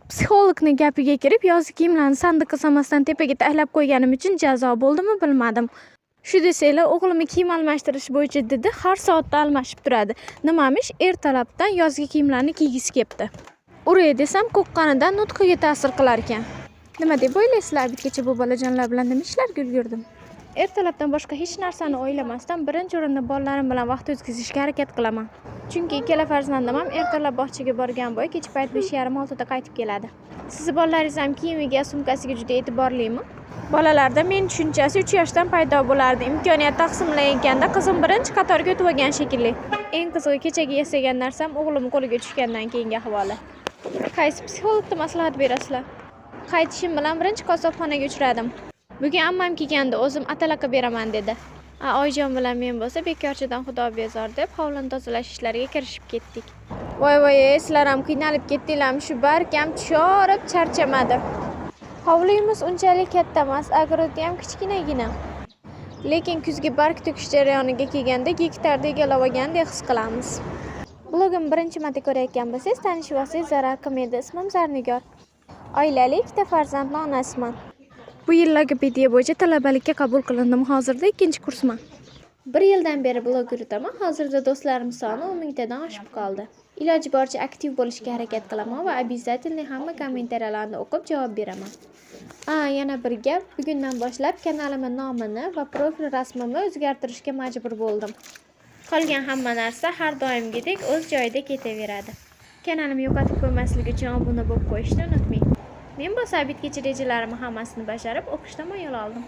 Psixologning gapiga kirib, yozgi kiyimlarni sandiqqa solmasdan tepaga taglab qo'yganim uchun jazo bo'ldimi, bilmadim. Shu desanglar, o'g'limni kiyim almashtirish bo'yicha didi har soatda almashib turadi. Nimamish ertalabdan yozgi kiyimlarni kiygisi kelibdi. Uray desam, qo'qqanidan nutqiga ta'sir qilar ekan. Nima deb o'ylaysizlar? Bitgacha bu bolajonlar bilan nima ishlar yurdim? Ertalabdan boshqa hech narsani o'ylamasdan birinchi o'rinda bolalarim bilan vaqt o'tkazishga harakat qilaman. Chunki ikkala farzandim ham ertalab bog'chaga borgan bo'y kecha payt 5:30-6da qaytib keladi. Siz bolalaringiz ham kiyimiga, sumkasiga juda e'tiborlimi? Bolalarda men tushunchasi 3 yoshdan paydo bo'lardi. Imkoniyat taqsimlanganda qizim birinchi qatorga o'tib olgan shekilli. Eng qizig'i kechagi yasagan narsam o'g'lim qo'liga tushgandan keyingi ahvoli. Qaysi psixologga maslahat berasizlar? Qaytishim bilan birinchi qassobxonaga uchradim. Bugun ammam kelganda o'zim atalaqa beraman dedi. Oyjon bilan men bo'lsa bekorchidan xudo bezor deb hovlini tozalash ishlariga kirishib ketdik. Voy, sizlar ham qiynalib ketdinglarmi? Shu barkam tushorib charchamadi. Hovlimiz unchalik katta emas, agrodi ham kichkinagina. Lekin kuzgi barg to'kish jarayoniga kelganda gektarda egallab olgandek his qilamiz. Blogim birinchi marta ko'rayotgan bo'lsangiz, tanishib olsangiz zarar qilmaydi. Ismim Zarnigor. Oilali, ikkita farzandli onasiman. Bu yil logopediya bo'yicha talabalikka qabul qilindim. Hozirda 2-kursman. 1 yildan beri blog yuritaman. Hozirda do'stlarim soni 10 tadan oshib qoldi. Iloji boricha aktiv bo'lishga harakat qilaman va обязательно hamma kommentariyalarni o'qib javob beraman. Yana bir gap, bugundan boshlab kanalimning nomini va profil rasmimni o'zgartirishga majbur bo'ldim. Qolgan hamma narsa har doimgidek o'z joyida ketaveradi. Kanalimni yo'qotib qo'ymaslik uchun obuna bo'lib qo'yishni unutmang. Men bo'lsa bitgacha rejalarimni hammasini bajarib o'qishdan yo'l oldim.